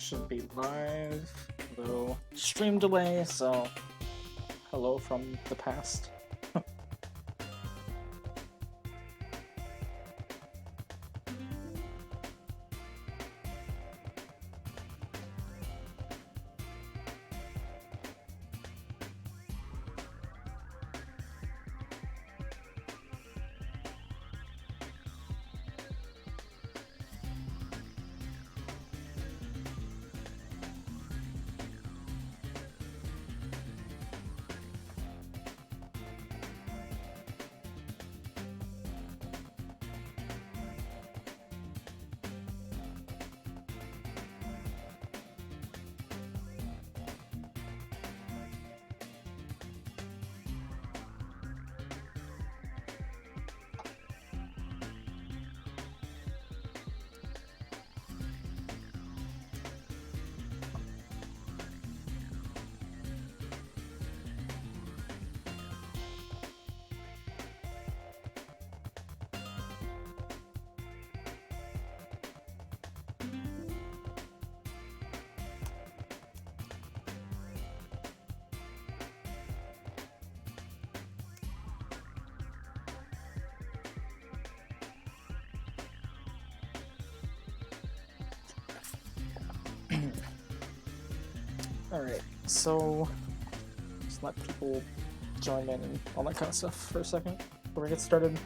should be live, though stream delay, so hello from the past. Alright, so just let people join in and all that kind of stuff for a second before we get started.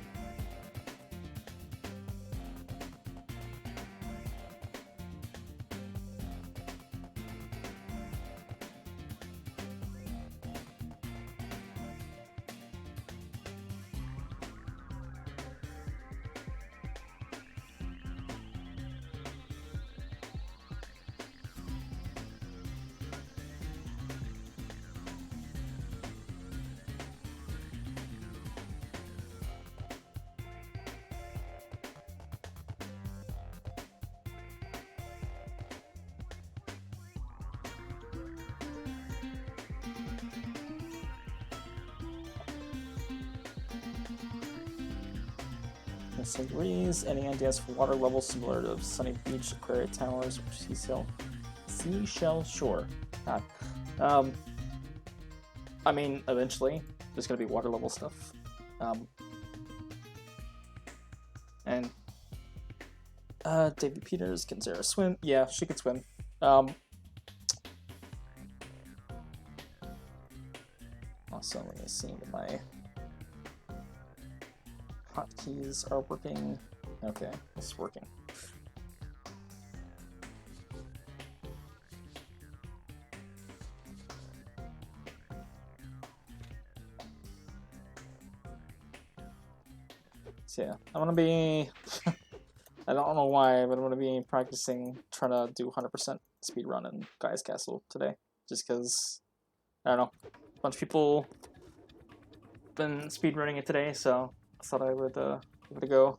St. Louis, any ideas for water levels similar to Sunny Beach, Aquaria Towers, or Seashell Shore? God. I mean, eventually, there's gonna be water level stuff. And David Peters, can Zera swim? Yeah, she can swim. Also, let me see if my hotkeys are working. Okay, it's working. So yeah, I'm gonna be I don't know why, but I'm gonna be practicing trying to do 100% speedrun in Guy's Castle today. Just because, I don't know, a bunch of people been speedrunning it today, so I thought I would give it a go.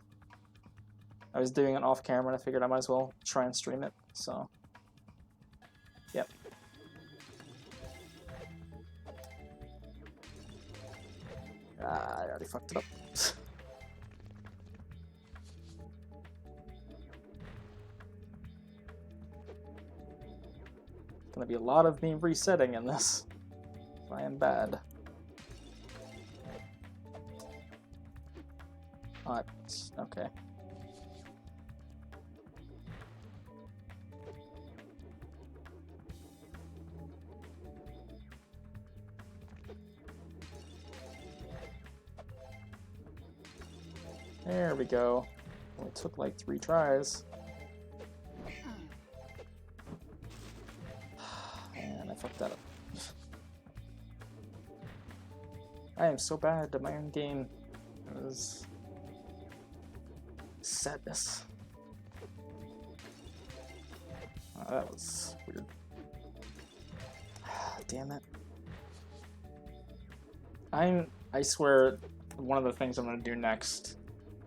I was doing it off camera and I figured I might as well try and stream it, so yep. I already fucked it up. Gonna be a lot of me resetting in this. I am bad. Okay. There we go. Only took like 3 tries. Man, I fucked that up. I am so bad at my own game. It was sadness. Oh, that was weird. Damn it. I swear one of the things I'm gonna do next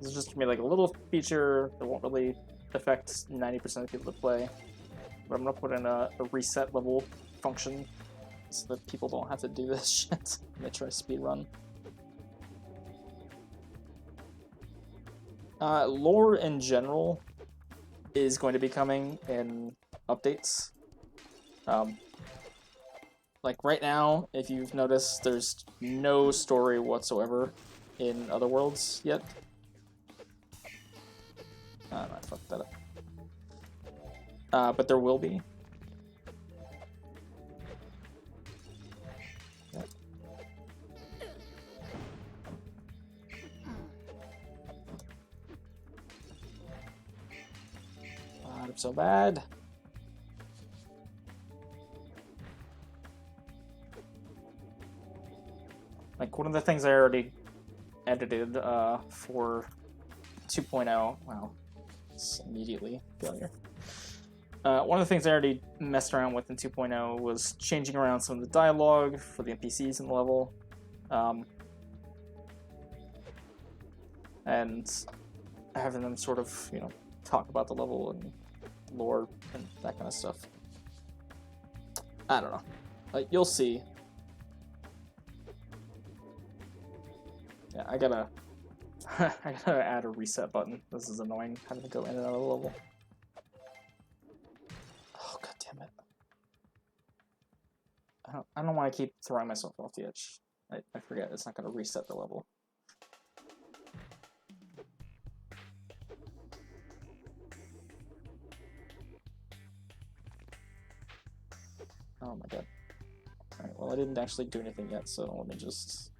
is just gonna be like a little feature that won't really affect 90% of people that play. But I'm gonna put in a reset level function so that people don't have to do this shit when they try to speedrun. Lore in general is going to be coming in updates, Like right now, if you've noticed, there's no story whatsoever in Other Worlds yet. I fucked that up. But there will be. Yep. I'm so bad. Like, one of the things I already edited for 2.0, wow, it's immediately failure. One of the things I already messed around with in 2.0 was changing around some of the dialogue for the NPCs in the level. And having them sort of, you know, talk about the level and lore and that kind of stuff. I don't know. Like, you'll see. Yeah, I gotta add a reset button. This is annoying, having to go in and out of the level. Oh, god damn it. I don't want to keep throwing myself off the edge. I forget, it's not gonna reset the level. Oh my god. Alright, well I didn't actually do anything yet, so let me just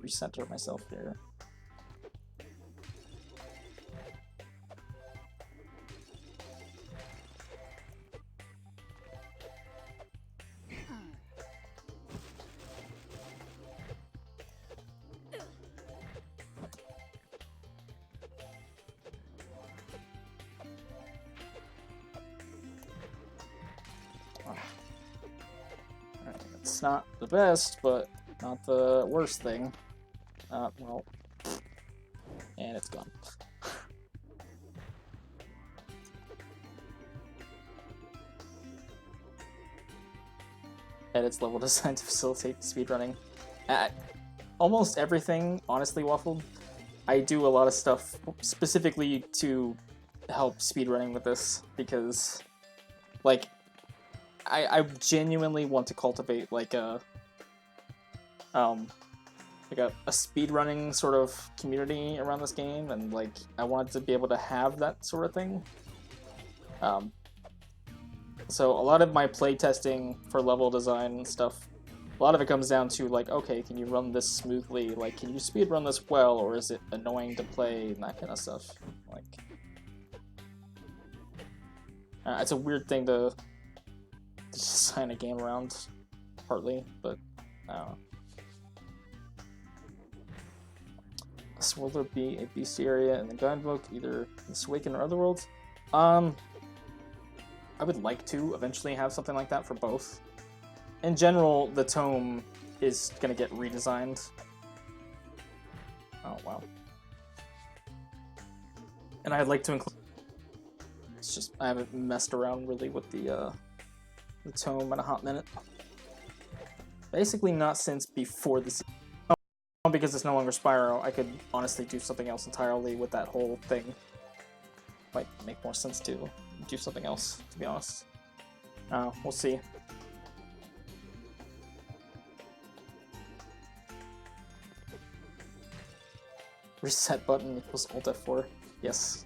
recenter myself here. It's not the best, but not the worst thing. Well, and it's gone. Edits level design to facilitate speedrunning. Almost everything, honestly, Waffled. I do a lot of stuff specifically to help speedrunning with this, because, like, I genuinely want to cultivate like a speedrunning sort of community around this game, and like I wanted to be able to have that sort of thing. So a lot of my playtesting for level design and stuff, a lot of it comes down to like, okay, can you run this smoothly? Like, can you speedrun this well, or is it annoying to play, and that kind of stuff. Like, it's a weird thing to design a game around, partly, but I don't know. Will there be a beast area in the guidebook, either in Swaken or Otherworlds? I would like to eventually have something like that for both. In general, the tome is gonna get redesigned. Oh wow. And I'd like to include. It's just I haven't messed around really with the tome in a hot minute. Basically not since before the season. Oh, because it's no longer Spyro, I could honestly do something else entirely with that whole thing. Might make more sense to do something else, to be honest. We'll see. Reset button equals Alt F4. Yes.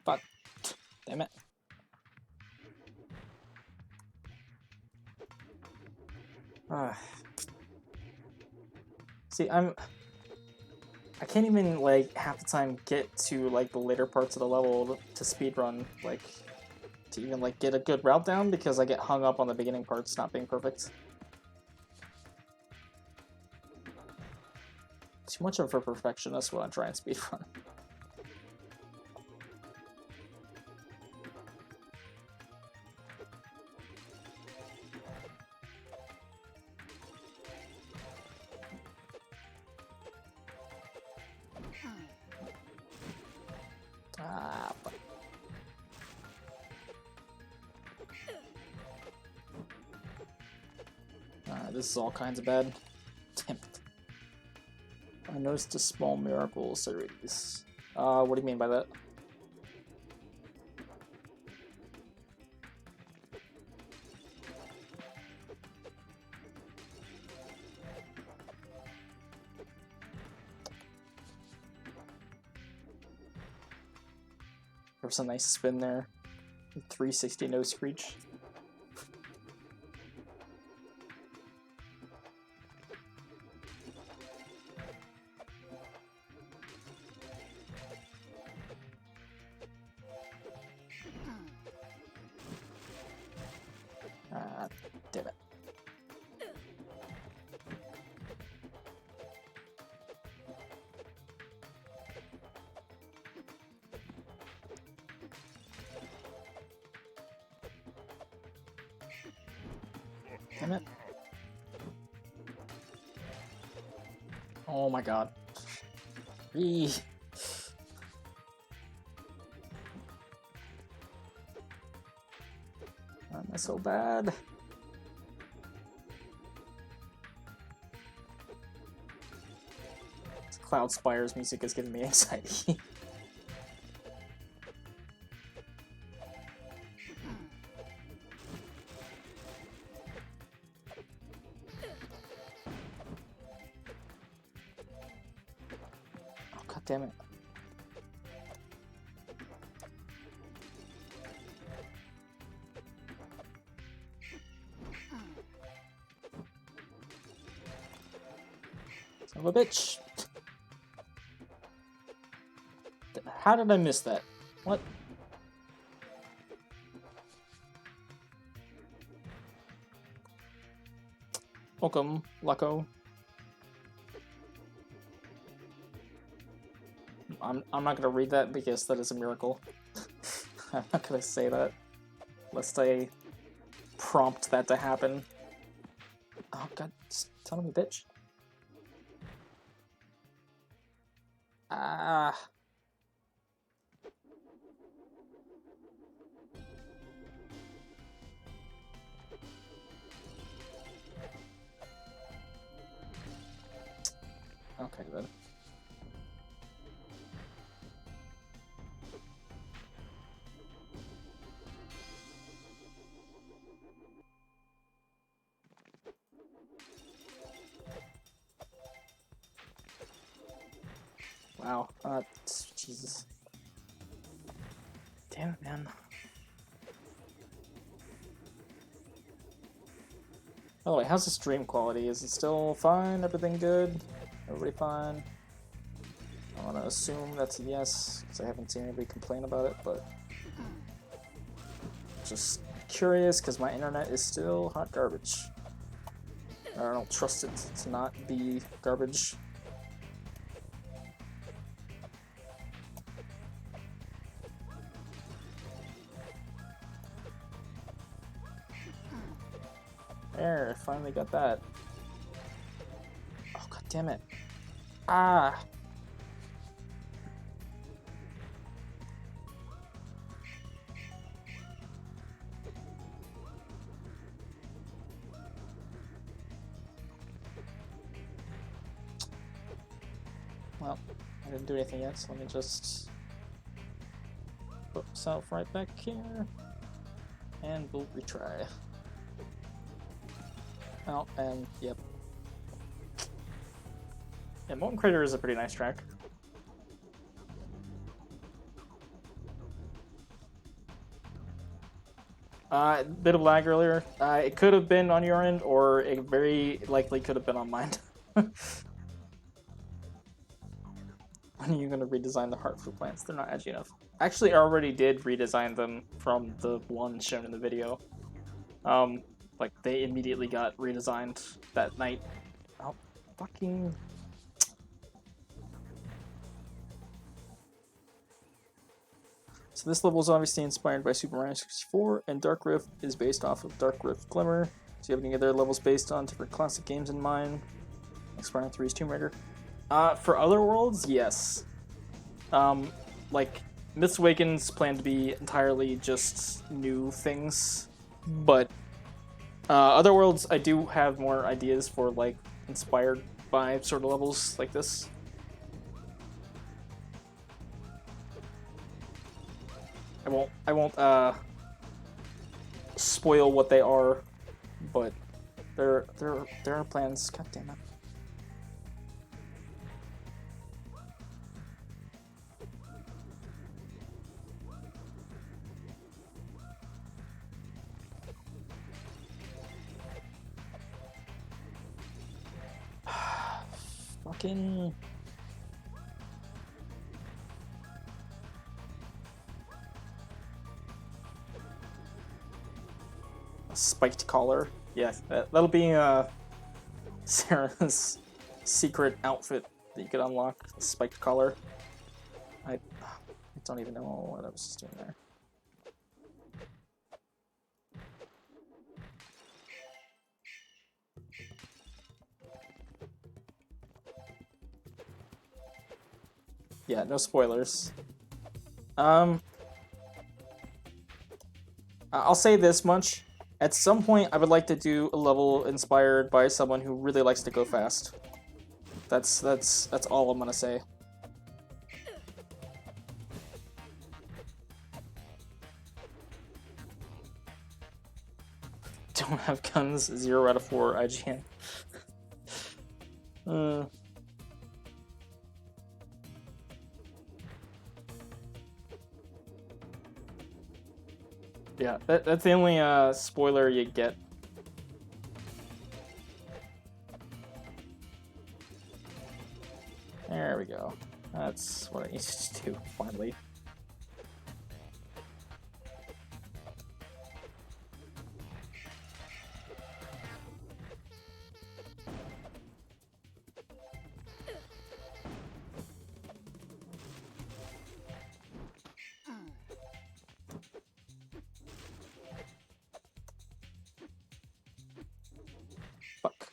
Fuck. Damn it. See, I can't even, like, half the time get to, like, the later parts of the level to speedrun, like, to even, like, get a good route down, because I get hung up on the beginning parts not being perfect. Too much of a perfectionist when I try and speedrun. This is all kinds of bad. Damn it. I noticed a small miracle, Ceres. What do you mean by that? There was a nice spin there. 360 no screech. Damn it. Damn it. Oh my god. Eee. Why am I so bad? This Cloud Spire's music is giving me anxiety. God damn it. Son of a bitch. How did I miss that? What? Welcome, Lucko. I'm not gonna read that because that is a miracle. I'm not gonna say that. Lest I prompt that to happen. Oh god, son of a bitch. Ah. Okay then. Wow. Jesus. Damn it, man. By the way, how's the stream quality? Is it still fine? Everything good? Everybody fine? I want to assume that's a yes, because I haven't seen anybody complain about it, but just curious, because my internet is still hot garbage. I don't trust it to not be garbage. There, finally got that. Oh, god damn it. Ah! Well, I didn't do anything yet, so let me just put myself right back here. And we'll retry. Oh, and yep. Yeah, Molten Crater is a pretty nice track. Bit of lag earlier. It could have been on your end, or it very likely could have been on mine. When are you going to redesign the heart fruit plants? They're not edgy enough. Actually, I already did redesign them from the one shown in the video. Like, they immediately got redesigned that night. Oh, fucking... So this level is obviously inspired by Super Mario 64, and Dark Rift is based off of Dark Rift Glimmer. Do you have any other levels based on different classic games in mind? Like Spyro 3's Tomb Raider? For other worlds, yes. Like, Myths Awakens plan to be entirely just new things, but Other worlds, I do have more ideas for, like, inspired by sort of levels like this. I won't spoil what they are, but there are plans. God damn it. Fucking... A spiked collar. Yeah, that'll be Zera's secret outfit that you could unlock. Spiked collar. I don't even know what I was just doing there. Yeah, no spoilers. I'll say this much. At some point, I would like to do a level inspired by someone who really likes to go fast. That's all I'm gonna say. Don't have guns. 0 out of 4 IGN. Yeah, that's the only spoiler you get. There we go. That's what I need to do, finally. Fuck.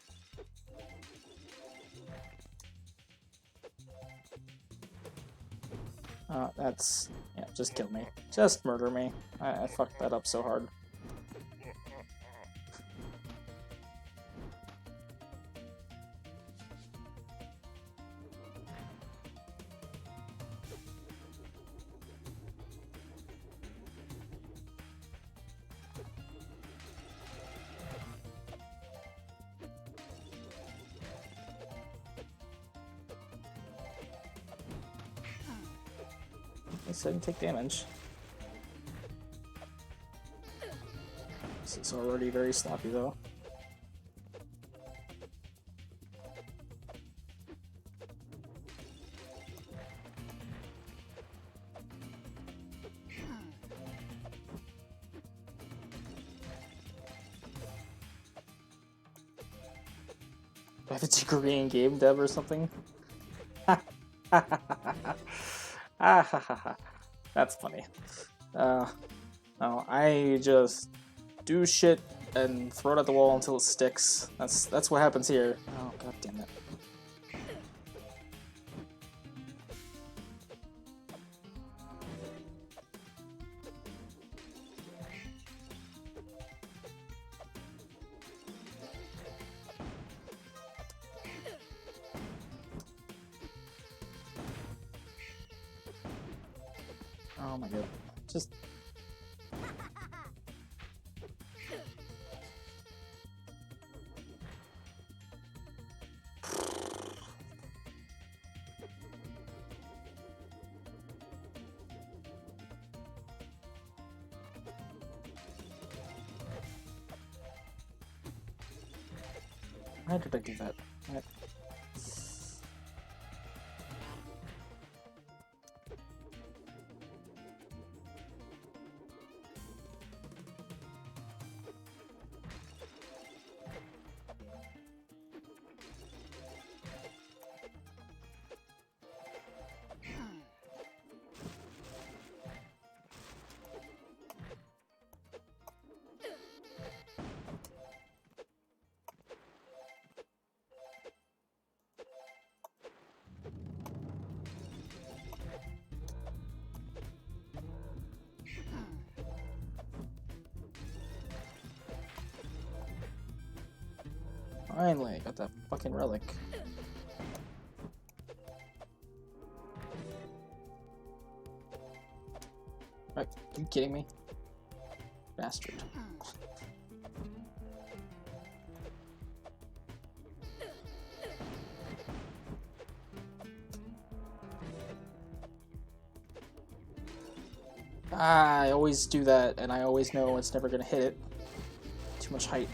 That's... yeah, just kill me. Just murder me. I fucked that up so hard. I didn't take damage. This is already very sloppy though. I have a degree in game dev or something. That's funny. No, I just do shit and throw it at the wall until it sticks. That's what happens here. Oh, god damn it. Oh my god. Just... Why did I do that? Finally, I got that fucking relic. Are you kidding me? Bastard. Ah, I always do that, and I always know it's never gonna hit it. Too much height.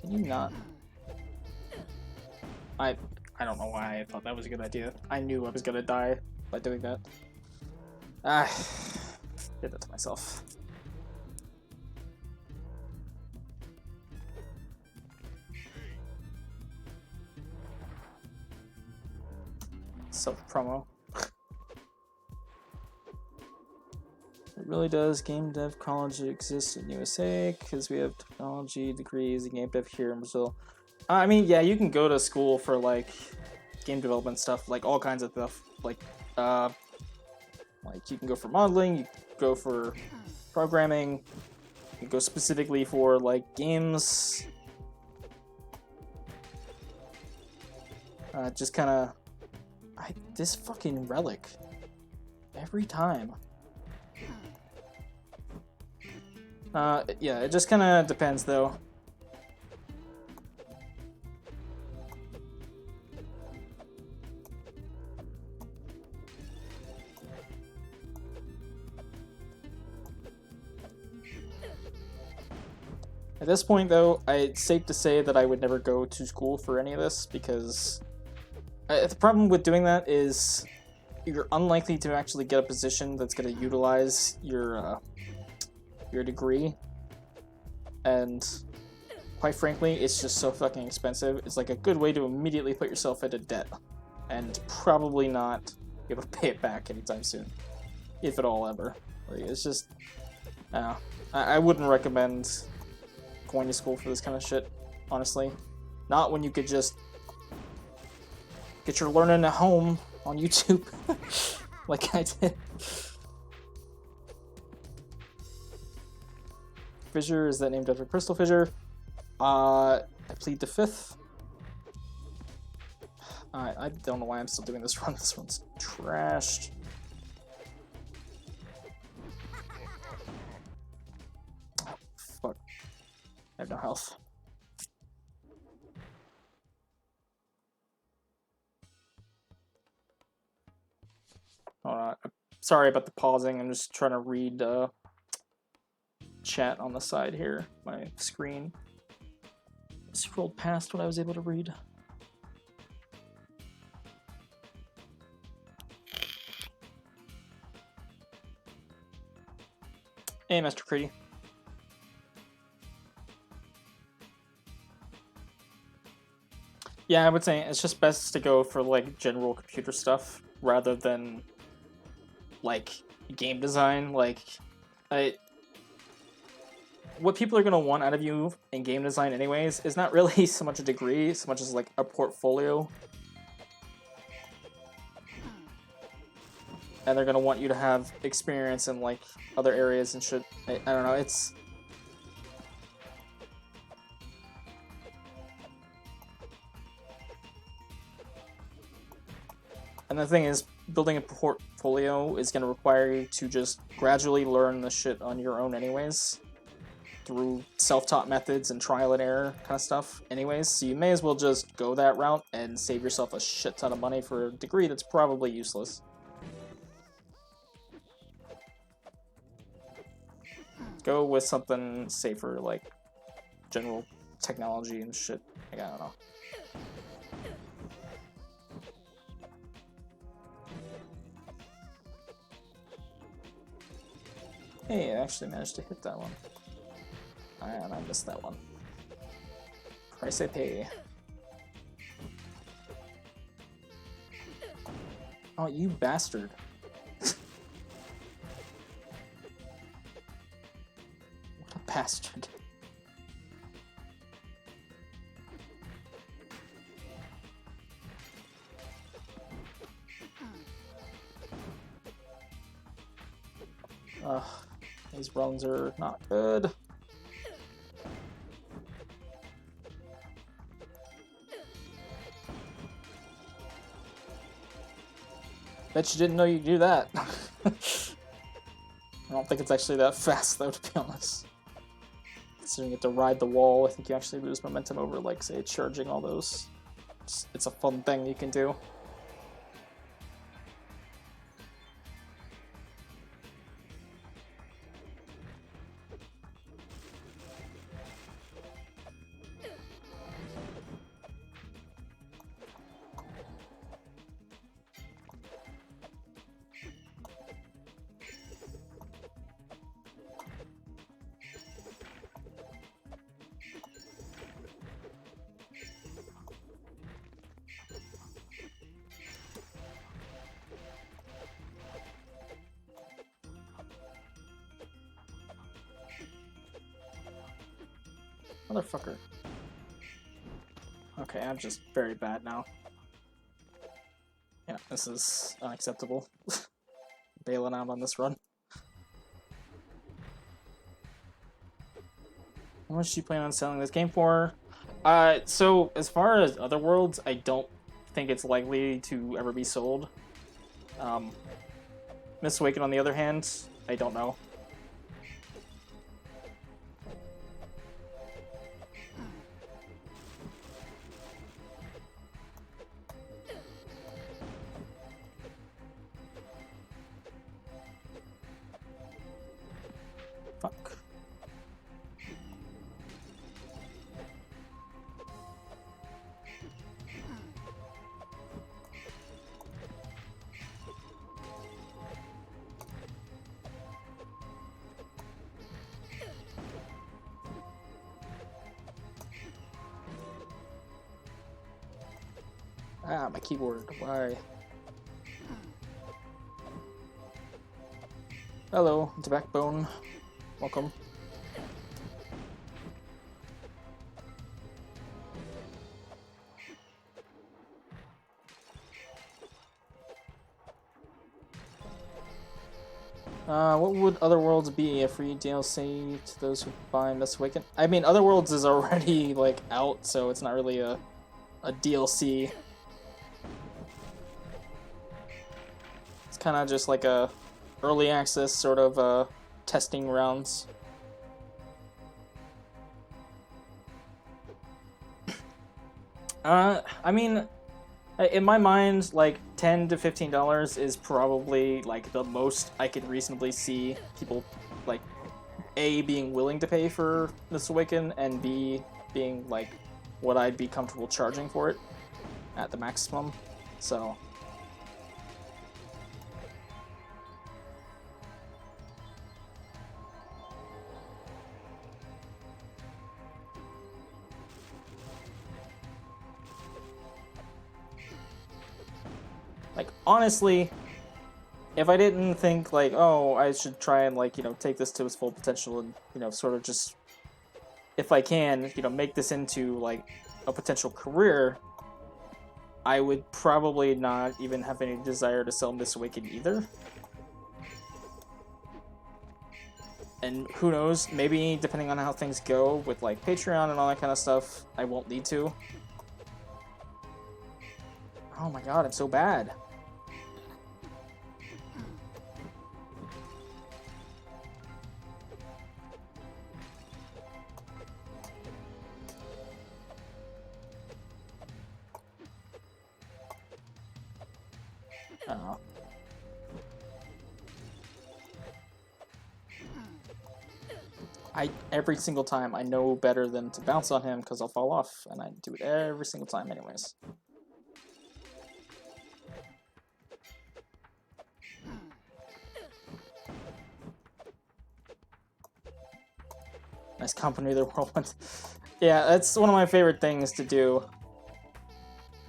Can you not? I don't know why I thought that was a good idea. I knew I was gonna die by doing that. Ah, did that to myself. Self-promo. It really does. Game dev college exists in USA because we have technology degrees in game dev here in Brazil. I mean, yeah, you can go to school for like game development stuff, like all kinds of stuff. Like you can go for modeling, you can go for programming, you can go specifically for like games. Just kind of, this fucking relic every time. Yeah, it just kind of depends though. At this point, though, it's safe to say that I would never go to school for any of this, because the problem with doing that is you're unlikely to actually get a position that's going to utilize your degree, and quite frankly, it's just so fucking expensive. It's like a good way to immediately put yourself into debt, and probably not be able to pay it back anytime soon, if at all ever. Like, it's just, I wouldn't recommend going to school for this kind of shit, honestly. Not when you could just get your learning at home on YouTube, like I did. Fissure, is that named after Crystal Fissure? I plead the fifth. I don't know why I'm still doing this run. This one's trashed. Oh, fuck. I have no health. Hold on. Sorry about the pausing. I'm just trying to read chat on the side here. My screen scrolled past what I was able to read. Hey, Mr. Pretty. Yeah, I would say it's just best to go for like general computer stuff rather than like game design. Like, what people are going to want out of you in game design anyways is not really so much a degree, so much as like a portfolio. And they're going to want you to have experience in like other areas and shit. I don't know, it's... And the thing is, building a portfolio is going to require you to just gradually learn the shit on your own anyways, through self-taught methods and trial and error kind of stuff anyways, so you may as well just go that route and save yourself a shit ton of money for a degree that's probably useless. Go with something safer, like general technology and shit. Like, I don't know. Hey, I actually managed to hit that one. And I missed that one. Price I pay. Oh, you bastard. What a bastard. Ugh, these runs are not good. Bet you didn't know you could do that. I don't think it's actually that fast though, to be honest. Considering you have to ride the wall, I think you actually lose momentum over, like, say, charging all those. It's a fun thing you can do. Motherfucker. Okay, I'm just very bad now. Yeah, this is unacceptable. Bailing out on this run. How much do you plan on selling this game for? So as far as other worlds, I don't think it's likely to ever be sold. Miss Awaken, on the other hand, I don't know. Fuck. Ah, my keyboard. Why? Hello, it's Backbone. Welcome. What would Otherworlds be? A free DLC to those who buy Miss Awaken? I mean, Otherworlds is already, like, out, so it's not really a DLC. It's kind of just like a early access sort of testing rounds. I mean, in my mind, like, $10 to $15 is probably, like, the most I could reasonably see people, like, A, being willing to pay for Miss Awaken, and B, being, like, what I'd be comfortable charging for it at the maximum. So like, honestly, if I didn't think, like, oh, I should try and, like, you know, take this to its full potential and, you know, sort of just, if I can, you know, make this into, like, a potential career, I would probably not even have any desire to sell Miss Awaken either. And who knows, maybe depending on how things go with, like, Patreon and all that kind of stuff, I won't need to. Oh my god, I'm so bad. Oh. Every single time I know better than to bounce on him because I'll fall off, and I do it every single time anyways. Nice company the world went. Yeah, that's one of my favorite things to do.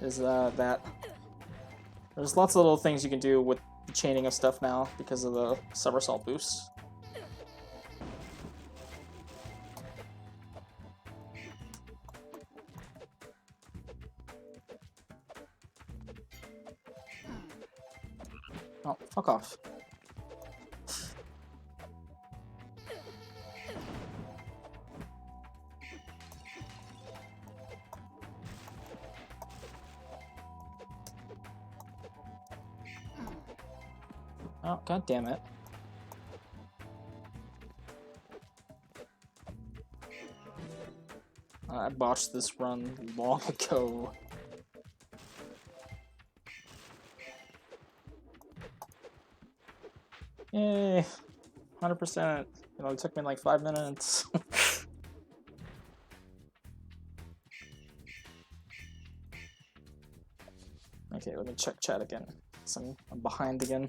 Is that. There's lots of little things you can do with the chaining of stuff now because of the somersault boosts. Oh, fuck off. Oh, god damn it. I botched this run long ago. Yay, 100%. It only took me like 5 minutes. Okay, let me check chat again. I'm behind again.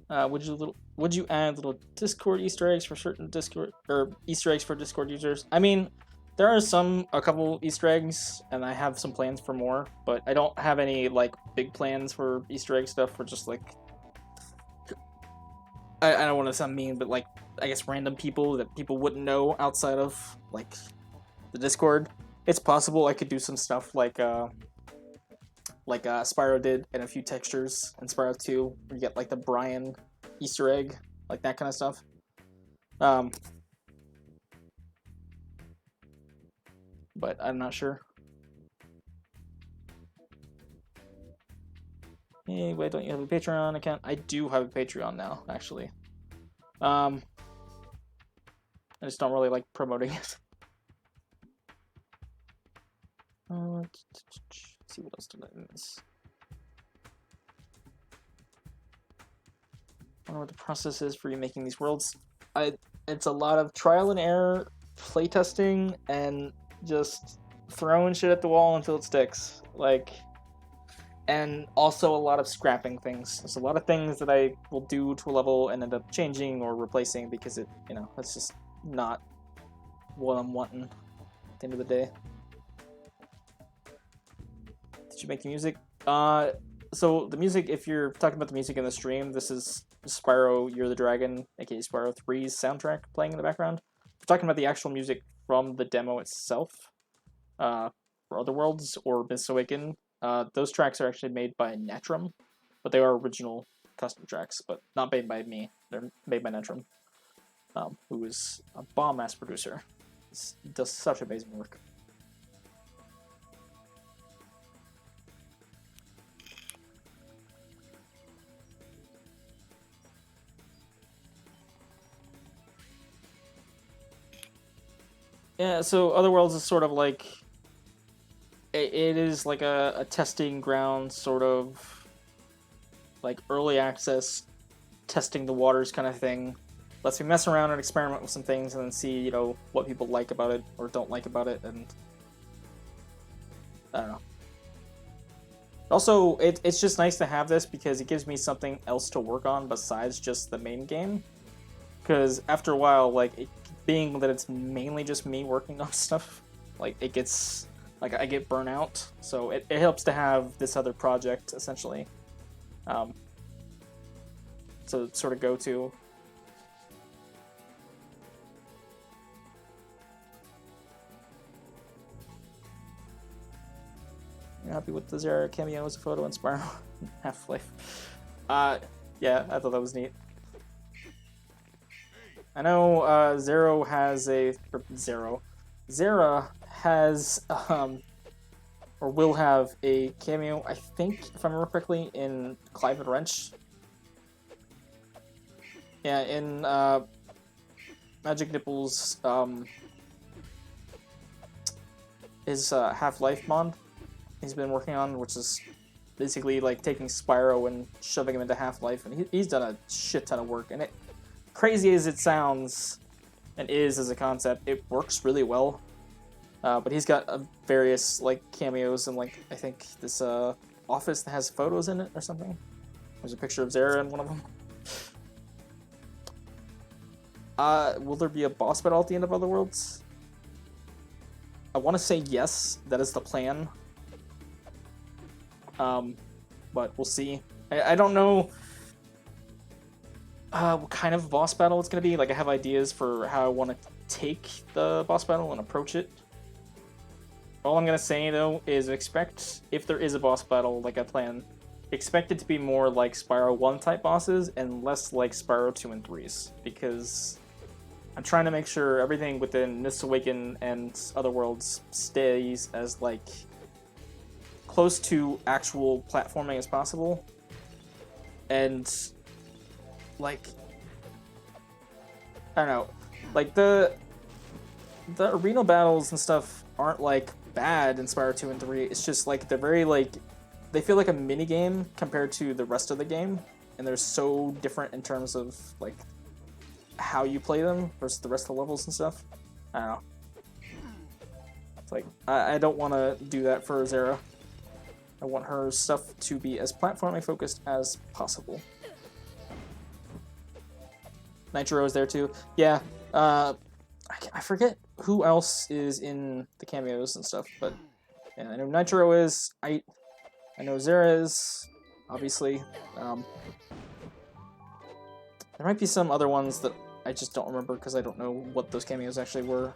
Would you add little Discord Easter eggs for certain Discord or Easter eggs for Discord users? I mean, there are a couple Easter eggs, and I have some plans for more, but I don't have any like big plans for Easter egg stuff for just like I don't want to sound mean, but like I guess random people that people wouldn't know outside of like the Discord. It's possible I could do some stuff like Spyro did, and a few textures in Spyro 2, where you get like the Brian Easter egg, like that kind of stuff. But I'm not sure. Hey, wait, don't you have a Patreon account? I do have a Patreon now, actually. I just don't really like promoting it. Let's see what else did I miss. I don't know what the process is for you making these worlds. It's a lot of trial and error, playtesting, and just throwing shit at the wall until it sticks. Like, and also a lot of scrapping things. There's a lot of things that I will do to a level and end up changing or replacing because it's just not what I'm wanting at the end of the day. Did you make the music? So the music, if you're talking about the music in the stream, this is Spyro You're the Dragon, aka Spyro 3's soundtrack playing in the background. If you're talking about the actual music from the demo itself, for Other Worlds or Miss Awaken, those tracks are actually made by Natrum, but they are original custom tracks, but not made by me. They're made by Natrum, who is a bomb-ass producer. He does such amazing work. Yeah, so Otherworlds is sort of like it is like a testing ground, sort of like early access, testing the waters kind of thing. Lets me mess around and experiment with some things and then see, what people like about it or don't like about it, and I don't know. Also, it's just nice to have this because it gives me something else to work on besides just the main game. Because after a while, like, being that it's mainly just me working on stuff, like, it gets, like, I get burnout. So it helps to have this other project, essentially, to sort of go to. You're happy with the Zera cameo as a photo in Spyro Half-Life? Yeah, I thought that was neat. I know Zera has or will have a cameo, I think, if I remember correctly, in Clive and Wrench. Yeah, in Magic Nipples' his Half-Life mod he's been working on, which is basically like taking Spyro and shoving him into Half-Life, and he's done a shit ton of work, and crazy as it sounds and is as a concept, it works really well. But he's got various like cameos and like I think this office that has photos in it or something. There's a picture of Zera in one of them. Will there be a boss battle at the end of Otherworlds? I want to say yes, that is the plan. But we'll see. I don't know what kind of boss battle it's going to be. Like, I have ideas for how I want to take the boss battle and approach it. All I'm going to say, though, is expect, if there is a boss battle like I plan, expect it to be more like Spyro 1 type bosses and less like Spyro 2 and 3's. Because I'm trying to make sure everything within Miss Awaken and Otherworlds stays as, like, close to actual platforming as possible. and like I don't know, like the arena battles and stuff aren't like bad in Spyro 2 and 3. It's just like they're very like they feel like a mini game compared to the rest of the game, and they're so different in terms of like how you play them versus the rest of the levels and stuff. I don't know. It's like I don't want to do that for Zera. I want her stuff to be as platforming focused as possible. Nitro is there too. Yeah, I forget who else is in the cameos and stuff, but yeah, I know Nitro is. I know Zera is, obviously. There might be some other ones that I just don't remember because I don't know what those cameos actually were.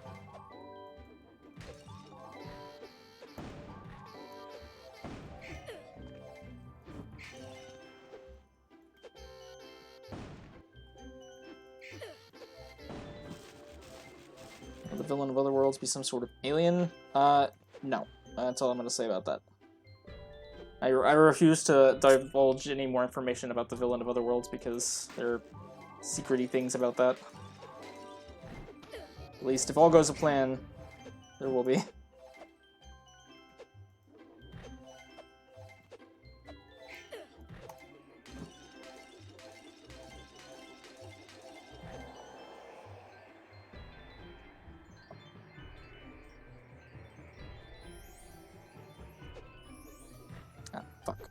Will the villain of Other Worlds be some sort of alien? No. That's all I'm going to say about that. I refuse to divulge any more information about the villain of Other Worlds because there are secret-y things about that. At least if all goes to plan, there will be. Ah, fuck.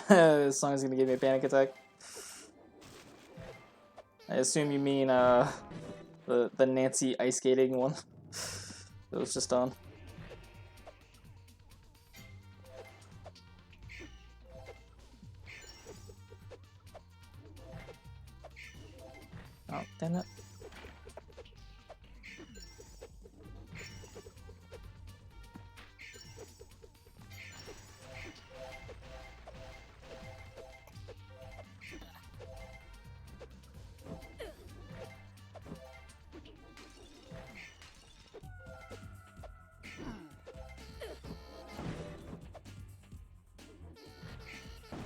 This song is gonna give me a panic attack. I assume you mean the Nancy ice skating one that was just on. Oh, damn it.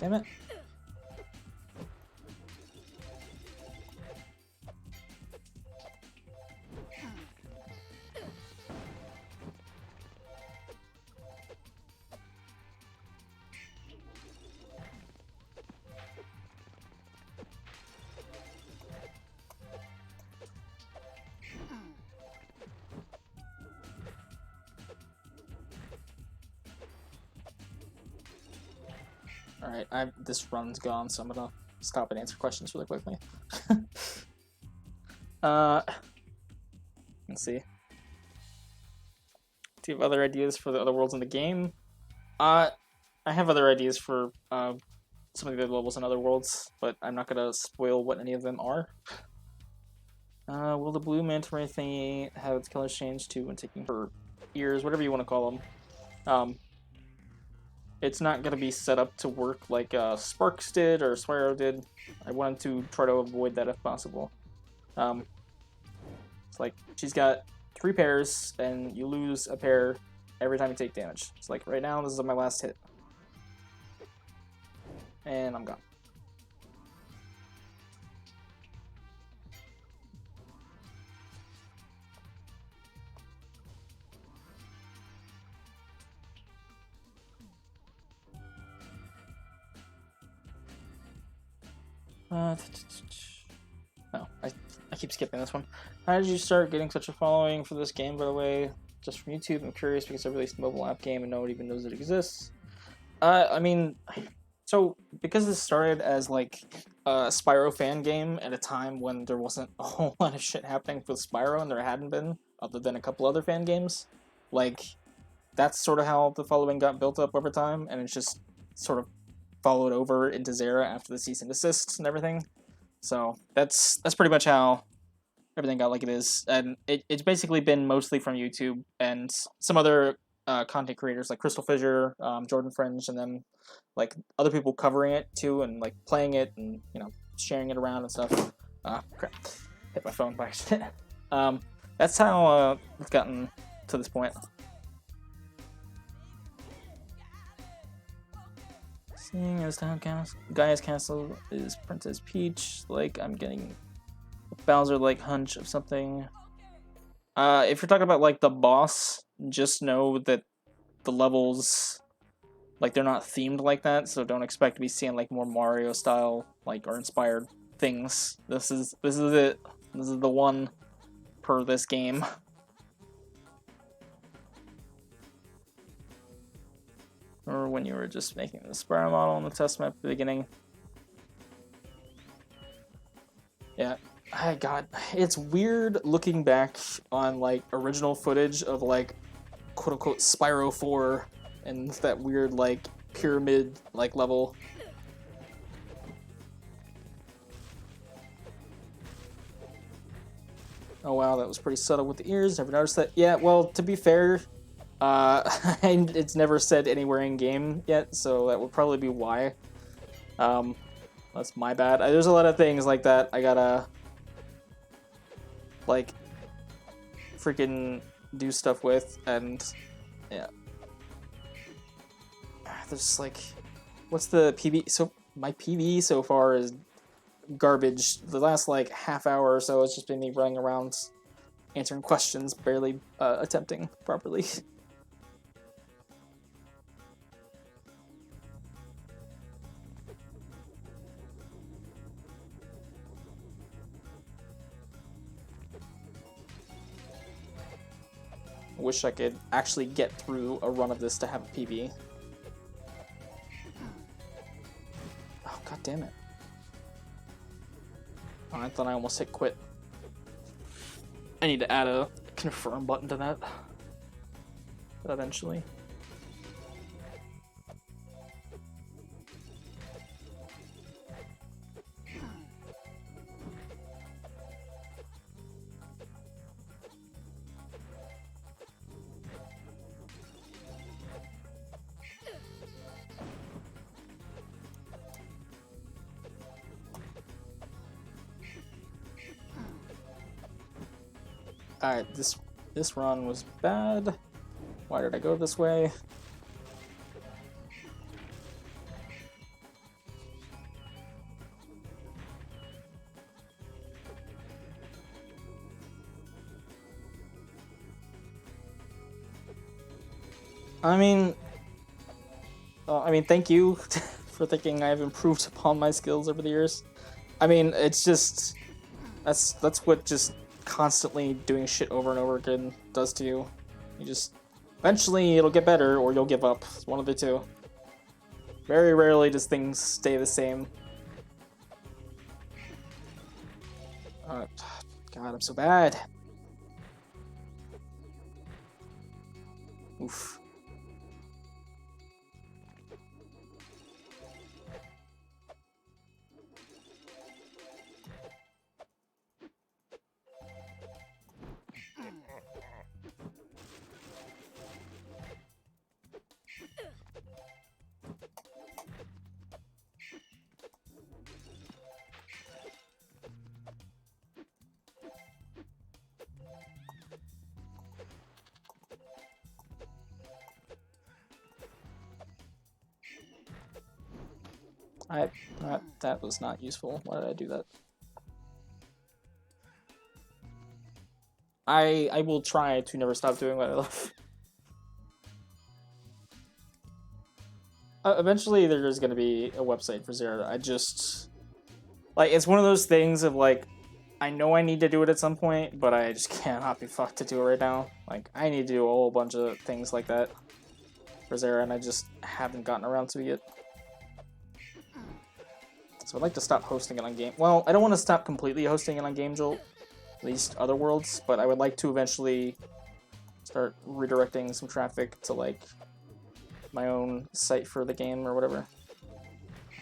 Damn it. Alright, this run's gone, so I'm gonna stop and answer questions really quickly. Let's see. Do you have other ideas for the other worlds in the game? I have other ideas for some of the other levels in other worlds, but I'm not gonna spoil what any of them are. Will the blue manta ray thingy have its colors changed too when taking her ears, whatever you want to call them? It's not going to be set up to work like Sparks did or Spyro did. I wanted to try to avoid that if possible. It's like she's got 3 pairs, and you lose a pair every time you take damage. It's like right now, this is my last hit. And I'm gone. No, I keep skipping this one. How did you start getting such a following for this game, by the way? Just from YouTube? I'm curious because I released a mobile app game and no one even knows it exists. I mean, so because this started as like a Spyro fan game at a time when there wasn't a whole lot of shit happening with Spyro, and there hadn't been, other than a couple other fan games, like, that's sort of how the following got built up over time, and it's just sort of followed over into Zera after the cease and desist and everything. So that's pretty much how everything got like it is, and it's basically been mostly from YouTube and some other content creators like Crystal Fissure, Jordan Fringe, and then like other people covering it too, and like playing it and sharing it around and stuff. Crap, hit my phone by accident. That's how it's gotten to this point. Seeing as town Gaia's castle is Princess Peach, like I'm getting a Bowser-like hunch of something. If you're talking about like the boss, just know that the levels, like they're not themed like that, so don't expect to be seeing like more Mario style, like or inspired things. This is it. This is the one per this game. Or when you were just making the Spyro model in the test map at the beginning. Yeah, God, it's weird looking back on like original footage of like quote unquote Spyro 4 and that weird like pyramid like level. Oh wow, that was pretty subtle with the ears. Never noticed that. Yeah, well, to be fair, and it's never said anywhere in game yet, so that would probably be why. That's my bad. There's a lot of things like that I gotta like freaking do stuff with, and yeah. There's like, what's the PB? So my PB so far is garbage. The last like half hour or so has just been me running around answering questions, barely attempting properly. Wish I could actually get through a run of this to have a PB. Oh, god damn it. Oh, I thought I almost hit quit. I need to add a confirm button to that eventually. Alright, this run was bad. Why did I go this way? I mean, thank you for thinking I've improved upon my skills over the years. I mean, it's just that's what just constantly doing shit over and over again does to you. You just eventually it'll get better or you'll give up. It's one of the two. Very rarely does things stay the same. God, I'm so bad. Oof. That was not useful. Why did I do that? I will try to never stop doing what I love. Eventually, there's going to be a website for Zera. I just... Like, it's one of those things of, like, I know I need to do it at some point, but I just cannot be fucked to do it right now. Like, I need to do a whole bunch of things like that for Zera, and I just haven't gotten around to it yet. So I'd like to stop hosting it on Game... Well, I don't want to stop completely hosting it on GameJolt, at least other worlds, but I would like to eventually start redirecting some traffic to, like, my own site for the game or whatever.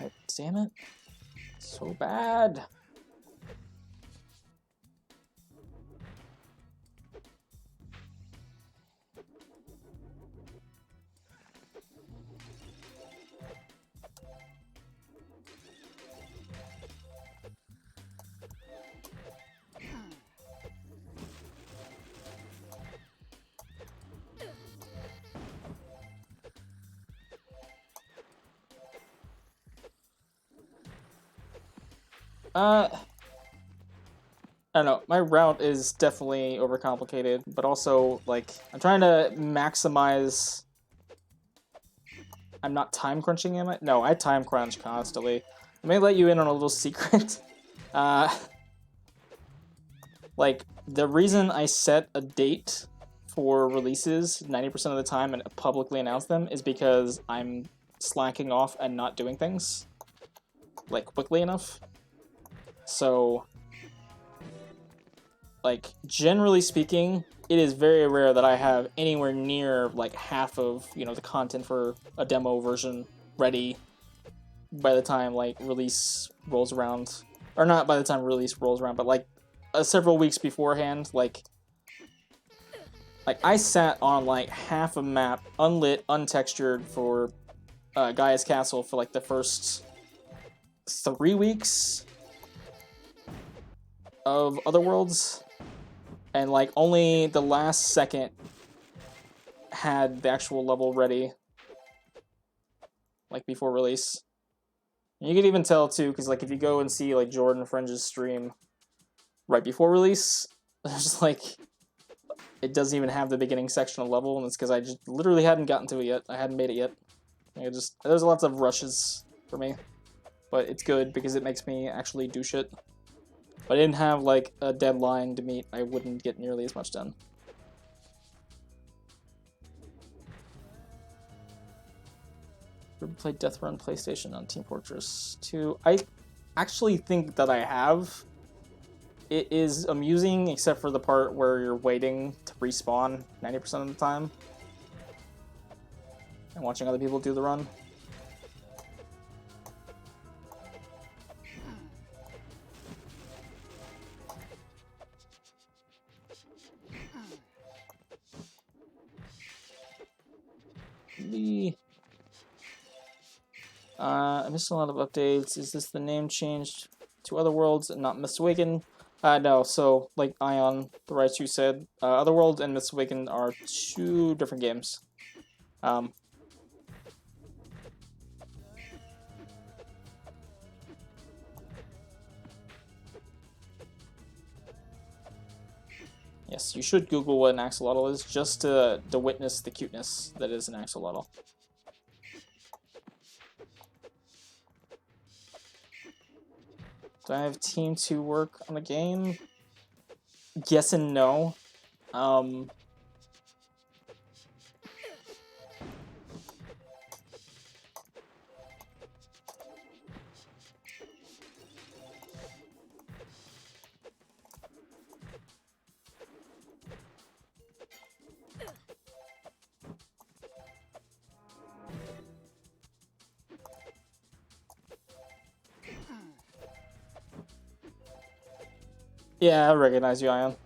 God damn it. So bad. I don't know. My route is definitely overcomplicated, but also, like, I'm trying to maximize... I'm not time crunching, am I? No, I time crunch constantly. I may let you in on a little secret. Like, the reason I set a date for releases 90% of the time and publicly announce them is because I'm slacking off and not doing things, like, quickly enough. So, like, generally speaking, it is very rare that I have anywhere near, like, half of, you know, the content for a demo version ready by the time, like, release rolls around. Or not by the time release rolls around, but, like, several weeks beforehand. Like, I sat on, like, half a map, unlit, untextured, for Gaia's Castle for, like, the first 3 weeks of Otherworlds, and, like, only the last second had the actual level ready, like, before release. And you can even tell, too, because, like, if you go and see, like, Jordan Fringe's stream right before release, there's, like, it doesn't even have the beginning section of level, and it's because I just literally hadn't gotten to it yet. I hadn't made it yet. There's lots of rushes for me, but it's good because it makes me actually do shit. If I didn't have, like, a deadline to meet, I wouldn't get nearly as much done. Ever played Death Run PlayStation on Team Fortress 2? I actually think that I have. It is amusing, except for the part where you're waiting to respawn 90% of the time and watching other people do the run. I missed a lot of updates. Is this the name changed to Otherworlds and not Mistwaken? No, so, like Ion, the rights you said, Otherworld and Mistwaken are 2 different games. Yes, you should Google what an axolotl is, just to witness the cuteness that is an axolotl. Do I have team to work on a game? Yes and no. Yeah, I recognize you, Ion.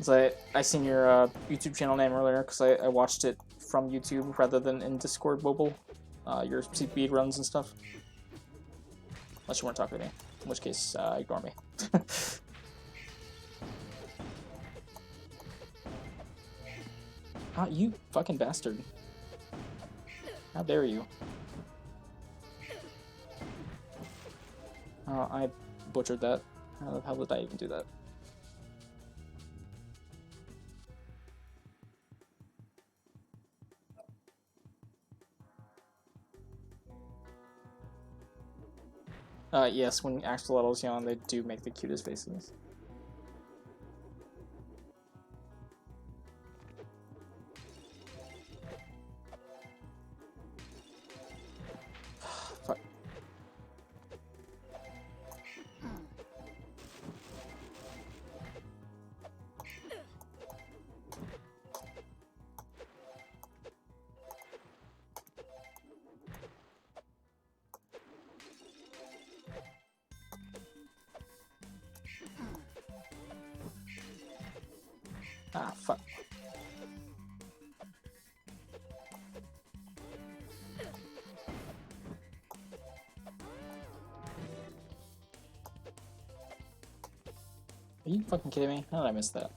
I seen your YouTube channel name earlier because I watched it from YouTube rather than in Discord mobile. Your speedruns and stuff. Unless you weren't talking to me, in which case ignore me. Ah, you fucking bastard! How dare you? Oh, I butchered that. How the hell did I even do that? Yes, when axolotls yawn, they do make the cutest faces. Fuck. Ah, fuck. Are you fucking kidding me? How did I miss that?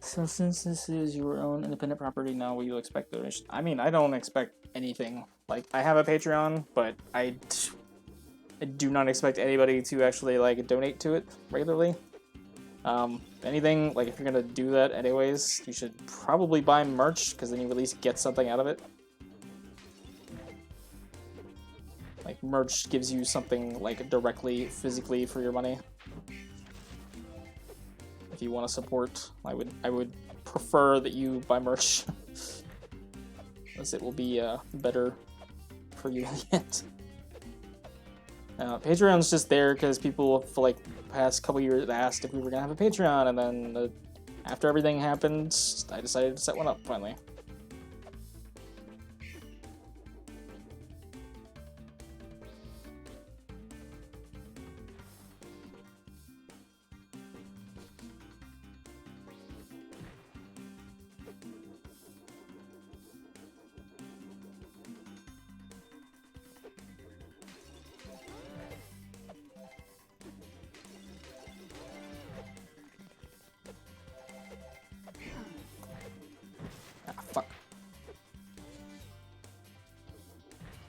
So since this is your own independent property now, will you expect donation? I mean, I don't expect anything. Like, I have a Patreon, but I do not expect anybody to actually, like, donate to it regularly. Anything, like, if you're gonna do that anyways, you should probably buy merch, because then you at least get something out of it. Like, merch gives you something, like, directly, physically for your money. If you want to support, I would prefer that you buy merch, as it will be better for you in the end. Patreon's just there because people for like the past couple years asked if we were gonna have a Patreon, and then after everything happened, I decided to set one up finally.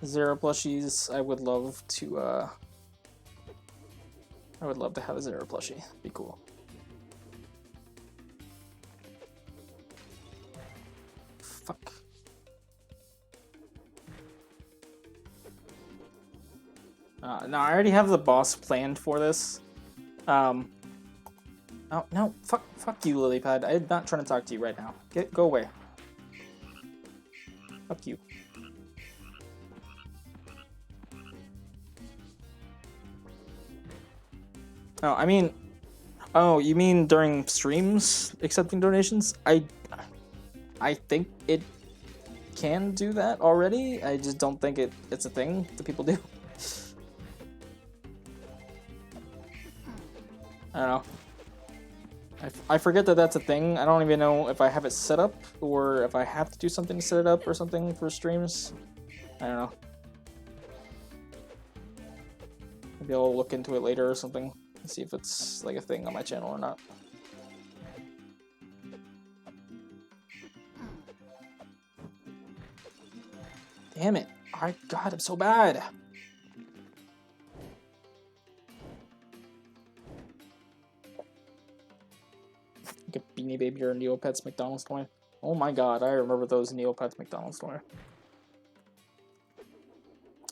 Zera plushies, I would love to have a Zera plushie. Be cool. Fuck. No, I already have the boss planned for this. Oh no, fuck you, Lilypad. I'm not trying to talk to you right now. Go away. Fuck you. Oh, I mean, oh, you mean during streams accepting donations? I think it can do that already. I just don't think it's a thing that people do. I don't know. I forget that that's a thing. I don't even know if I have it set up or if I have to do something to set it up or something for streams. I don't know. Maybe I'll look into it later or something. See if it's like a thing on my channel or not. Damn it. God, I'm so bad. Like a Beanie Baby or a Neopets McDonald's toy. Oh my god, I remember those Neopets McDonald's toy.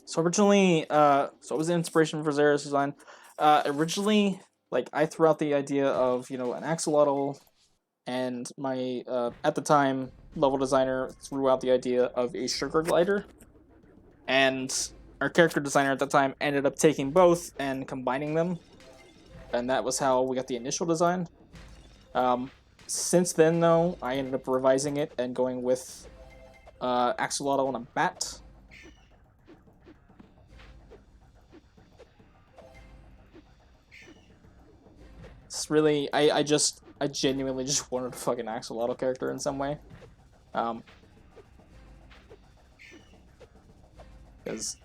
So originally, so it was the inspiration for Zera's design. Originally, like, I threw out the idea of, you know, an axolotl, and my, at the time, level designer threw out the idea of a sugar glider, and our character designer at the time ended up taking both and combining them, and that was how we got the initial design. Since then, though, I ended up revising it and going with, axolotl and a bat. It's really, I genuinely just wanted a fucking axolotl character in some way. Because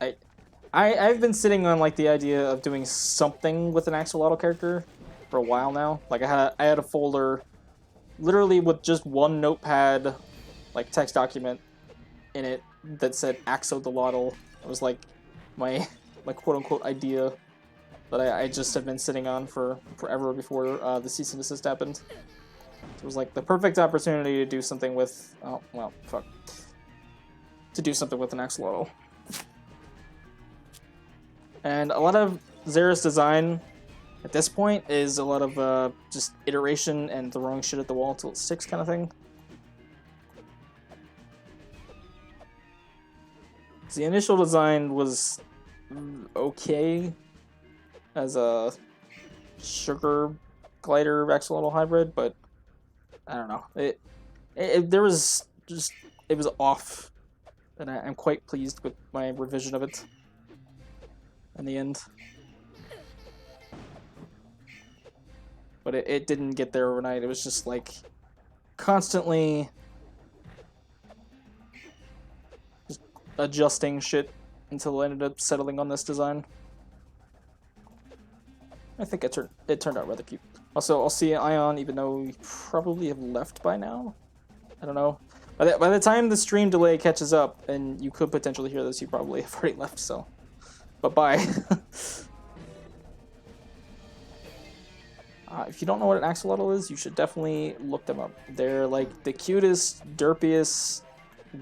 I've been sitting on, like, the idea of doing something with an axolotl character for a while now. Like, I had a folder literally with just one notepad, like, text document in it that said axolotl. It was like my quote-unquote idea that I just have been sitting on for forever before the cease and desist happened. So it was like the perfect opportunity to do something with, oh, well, fuck. To do something with an axolotl. And a lot of Zera's design at this point is a lot of just iteration and throwing shit at the wall until it sticks kind of thing. The initial design was okay as a sugar glider axolotl hybrid, but I don't know. It was off, and I'm quite pleased with my revision of it in the end. But it didn't get there overnight. It was just like constantly just adjusting shit until I ended up settling on this design. I think it turned out rather cute. Also, I'll see Ion, even though we probably have left by now. I don't know. By the time the stream delay catches up, and you could potentially hear this, you probably have already left, so. But bye. If you don't know what an axolotl is, you should definitely look them up. They're like the cutest, derpiest,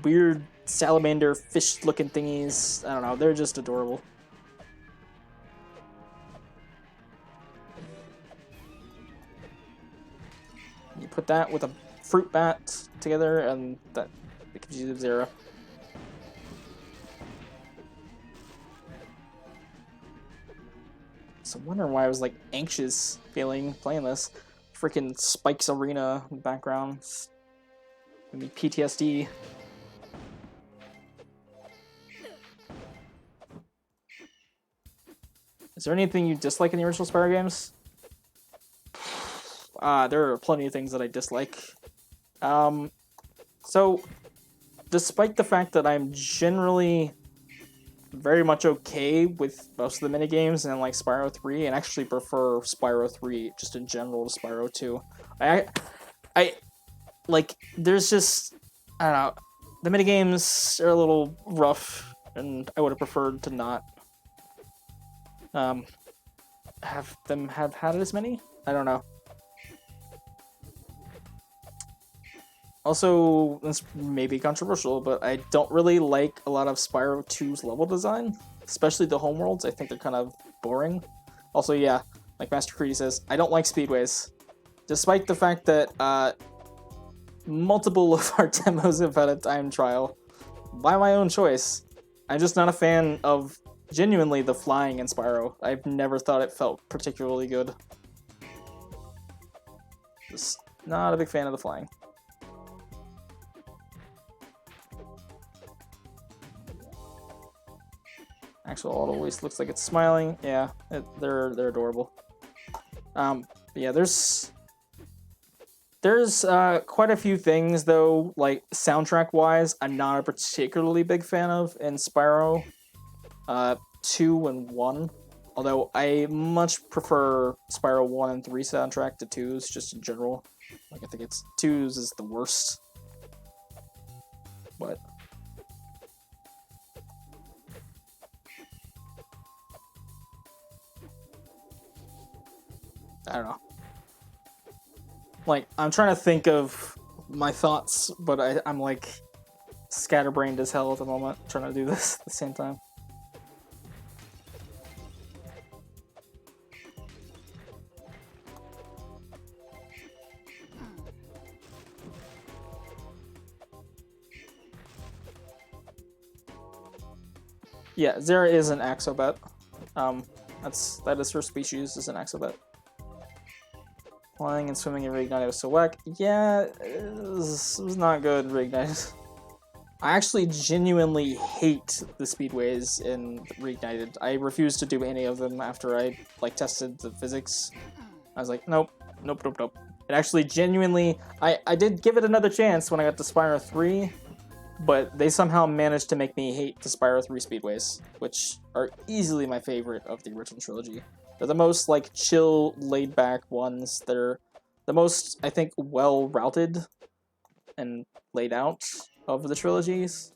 weird salamander fish-looking thingies. I don't know, they're just adorable. You put that with a fruit bat together, and that gives you the Zera. So I'm wondering why I was like anxious feeling playing this. Freaking Spike's Arena in the background. Give me PTSD. Is there anything you dislike in the original Spyro games? There are plenty of things that I dislike. So, despite the fact that I'm generally very much okay with most of the minigames and like Spyro 3, and actually prefer Spyro 3 just in general to Spyro 2. I like, there's just, I don't know, the minigames are a little rough, and I would have preferred to not have them have had as many? I don't know. Also, this may be controversial, but I don't really like a lot of Spyro 2's level design, especially the homeworlds. I think they're kind of boring. Also, yeah, like Master Creedy says, I don't like speedways. Despite the fact that multiple of our demos have had a time trial, by my own choice. I'm just not a fan of, genuinely, the flying in Spyro. I've never thought it felt particularly good. Just not a big fan of the flying. Axolotl always looks like it's smiling. Yeah, they're adorable. But yeah, there's quite a few things though, like soundtrack wise, I'm not a particularly big fan of in Spyro 2 and 1. Although I much prefer Spyro 1 and 3 soundtrack to 2's just in general. Like I think it's 2's is the worst. But I don't know. Like, I'm trying to think of my thoughts, but I'm like scatterbrained as hell at the moment, trying to do this at the same time. Yeah, Zera is an axobet. That is her species, is an axobet. Flying and swimming in Reignited was so whack. Yeah, it was not good, Reignited. I actually genuinely hate the speedways in Reignited. I refused to do any of them after I like tested the physics. I was like, nope. It actually genuinely, I did give it another chance when I got to Spyro 3, but they somehow managed to make me hate the Spyro 3 speedways, which are easily my favorite of the original trilogy. They're the most, like, chill, laid-back ones. They're the most, I think, well-routed and laid out of the trilogies.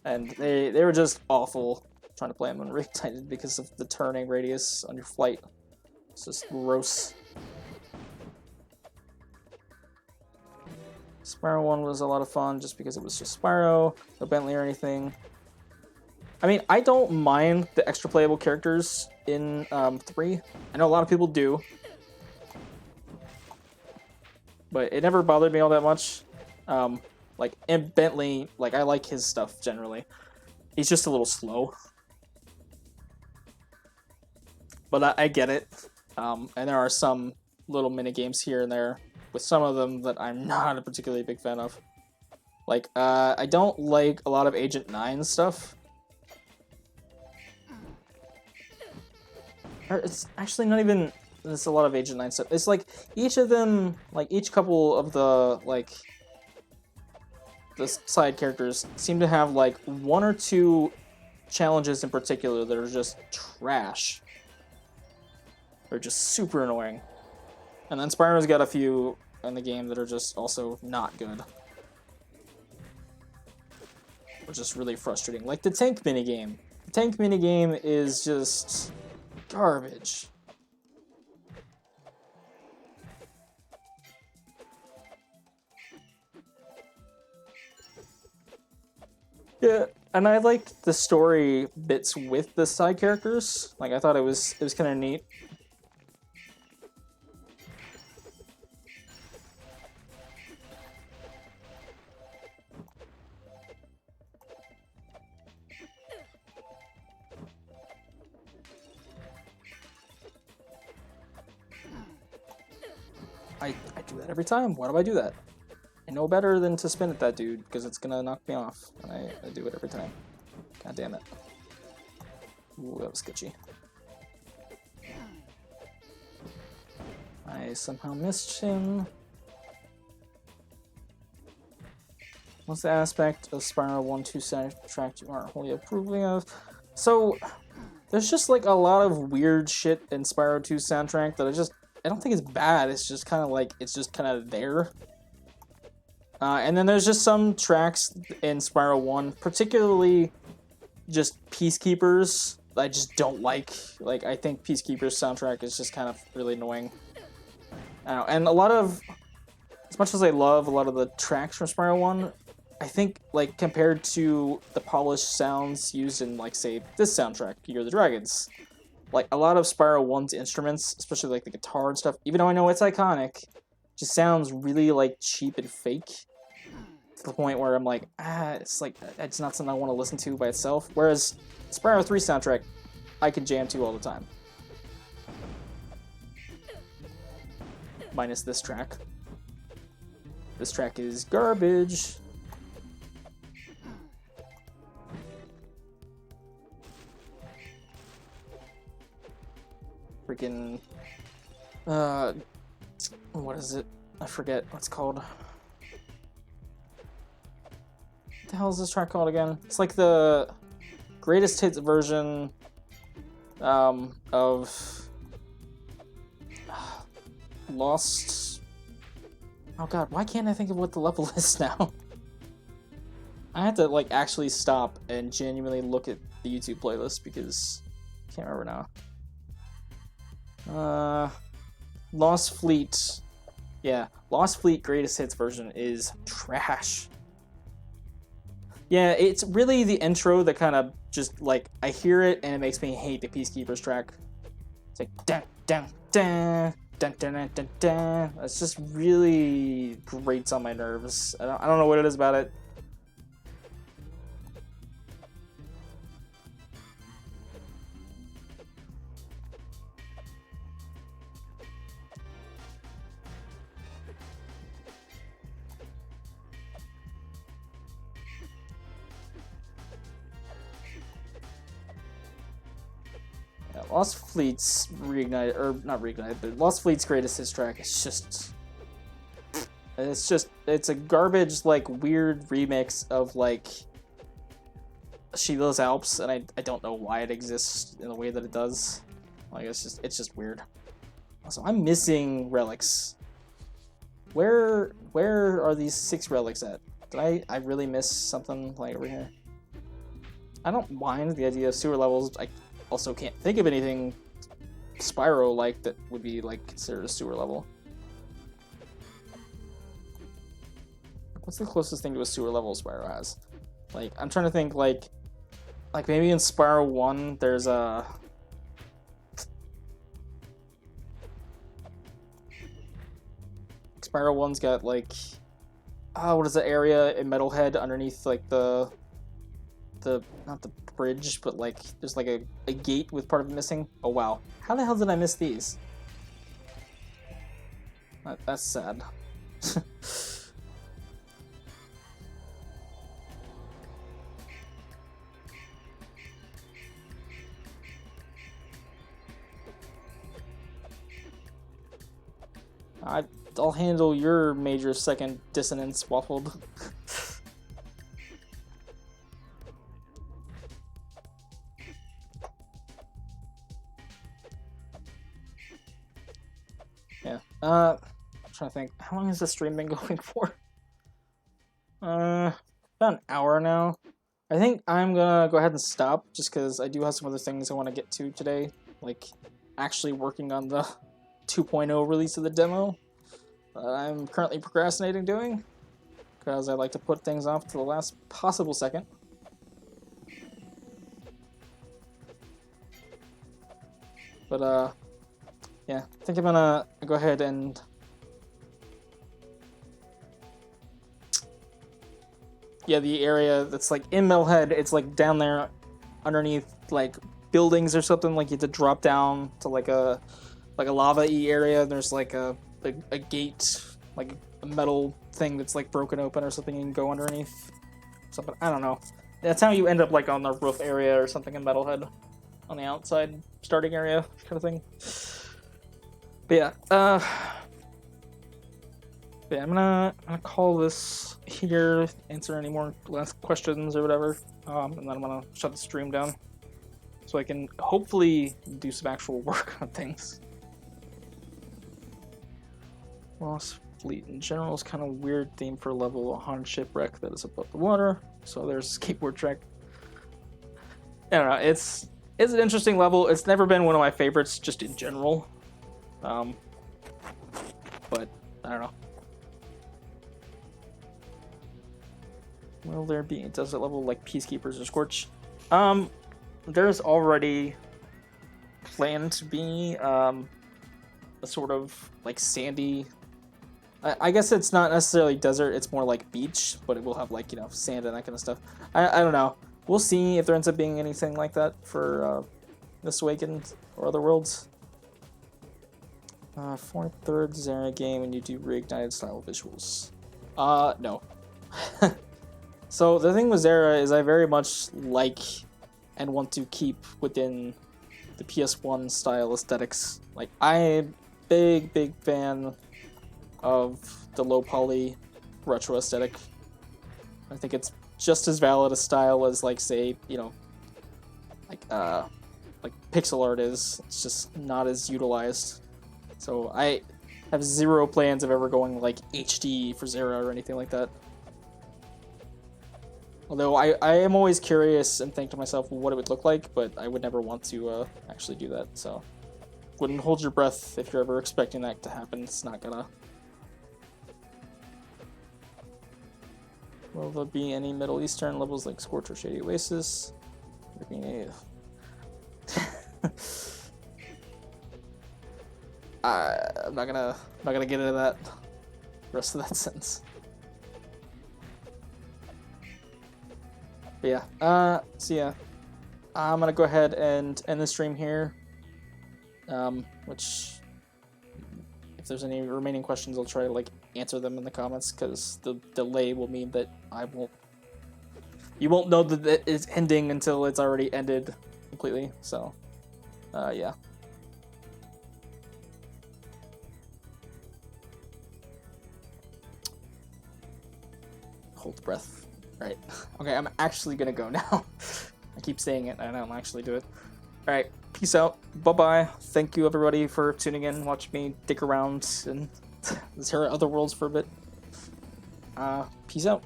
And they were just awful trying to play them on Reignited because of the turning radius on your flight. It's just gross. Spyro 1 was a lot of fun just because it was just Spyro, no Bentley or anything. I mean, I don't mind the extra playable characters in 3. I know a lot of people do. But it never bothered me all that much. Like, and Bentley, like, I like his stuff generally. He's just a little slow. But I get it. And there are some little minigames here and there with some of them that I'm not a particularly big fan of. Like, I don't like a lot of Agent 9 stuff. It's actually not even, there's a lot of Agent 9 stuff. It's like, each of them, like, each couple of the, like, the side characters seem to have, like, 1 or 2 challenges in particular that are just trash. They're just super annoying. And then Spyro's got a few in the game that are just also not good. Which is really frustrating. Like the tank minigame. The tank minigame is just garbage. Yeah, and I liked the story bits with the side characters. Like I thought it was kind of neat. I do that every time. Why do I do that? I know better than to spin at that dude, because it's gonna knock me off. And I do it every time. God damn it. Ooh, that was sketchy. I somehow missed him. What's the aspect of Spyro 1-2 soundtrack you aren't wholly approving of? So, there's just like a lot of weird shit in Spyro 2 soundtrack that I don't think it's bad, it's just kind of like, it's just kind of there. And then there's just some tracks in Spyro 1, particularly just Peacekeepers, I just don't like. Like, I think Peacekeepers soundtrack is just kind of really annoying. I don't know. And a lot of, as much as I love a lot of the tracks from Spyro 1, I think, like, compared to the polished sounds used in, like, say, this soundtrack, Year of the Dragons, like, a lot of Spyro 1's instruments, especially, like, the guitar and stuff, even though I know it's iconic, just sounds really, like, cheap and fake. To the point where I'm like, it's not something I want to listen to by itself. Whereas Spyro 3 soundtrack, I can jam to all the time. Minus this track. This track is garbage. Freaking, what is it? I forget what it's called. What the hell is this track called again? It's like the greatest hits version of Lost. Oh god, why can't I think of what the level is now? I have to like actually stop and genuinely look at the YouTube playlist because I can't remember now. Lost Fleet. Yeah, Lost Fleet greatest hits version is trash. Yeah, it's really the intro that kind of just, like, I hear it and it makes me hate the Peacekeepers track. It's like, dun, dun, dun, dun, dun, dun, dun, dun. It's just really grates on my nerves. I don't know what it is about it. Lost Fleet's reignited, or not reignited, but Lost Fleet's greatest hits track is it's a garbage, like, weird remix of, like, Sheila's Alps, and I don't know why it exists in the way that it does. Like, it's just weird. Also, I'm missing relics. Where are these 6 relics at? Did I really miss something, like, over here? I don't mind the idea of sewer levels. I also can't think of anything Spyro-like that would be, like, considered a sewer level. What's the closest thing to a sewer level Spyro has? Like, I'm trying to think, like maybe in Spyro 1, there's a... Spyro 1's got, like... what is the area in Metalhead underneath, like, not the bridge, but like there's like a gate with part of it missing. Oh wow, how the hell did I miss these? That's sad. I'll handle your major second dissonance, Waffled. Yeah, I'm trying to think. How long has the stream been going for? About an hour now. I think I'm gonna go ahead and stop, just because I do have some other things I want to get to today, like actually working on the 2.0 release of the demo that I'm currently procrastinating doing, because I like to put things off to the last possible second. But yeah, I think I'm gonna go ahead and yeah, the area that's like in Metalhead, it's like down there underneath like buildings or something. Like you have to drop down to like a lava-y area. There's like a gate, like a metal thing that's like broken open or something. You can go underneath something. I don't know. That's how you end up like on the roof area or something in Metalhead, on the outside starting area kind of thing. But yeah, I'm gonna call this here, answer any more last questions or whatever, and then I'm gonna shut the stream down so I can hopefully do some actual work on things. Lost Fleet in general is kind of weird theme for a level. A haunted shipwreck that is above the water. So there's a skateboard track. I don't know. It's an interesting level. It's never been one of my favorites, just in general. But I don't know. Will there be a desert level like Peacekeepers or Scorch? There's already planned to be a sort of like sandy. I guess it's not necessarily desert, it's more like beach, but it will have like, you know, sand and that kind of stuff. I don't know. We'll see if there ends up being anything like that for this Awakened or other worlds. 4th, 3rd Zera game and you do reignited style visuals. No. So the thing with Zera is I very much like and want to keep within the PS1 style aesthetics. Like, I'm a big fan of the low poly retro aesthetic. I think it's just as valid a style as, like, say, you know, like pixel art is. It's just not as utilized. So I have zero plans of ever going like HD for Zera or anything like that. Although I am always curious and think to myself what it would look like, but I would never want to actually do that, so wouldn't hold your breath if you're ever expecting that to happen. It's not gonna. Will there be any Middle Eastern levels like Scorch or Shady Oasis? I'm not gonna get into that rest of that sentence. But yeah, so yeah, I'm gonna go ahead and end the stream here. Which, if there's any remaining questions, I'll try to like answer them in the comments, because the delay will mean that you won't know that it's ending until it's already ended completely. So, yeah. Hold the breath. Right. Okay, I'm actually gonna go now. I keep saying it, and I don't actually do it. Alright, peace out. Bye-bye. Thank you, everybody, for tuning in, watching me dick around in Zera Other Worlds for a bit. Peace out.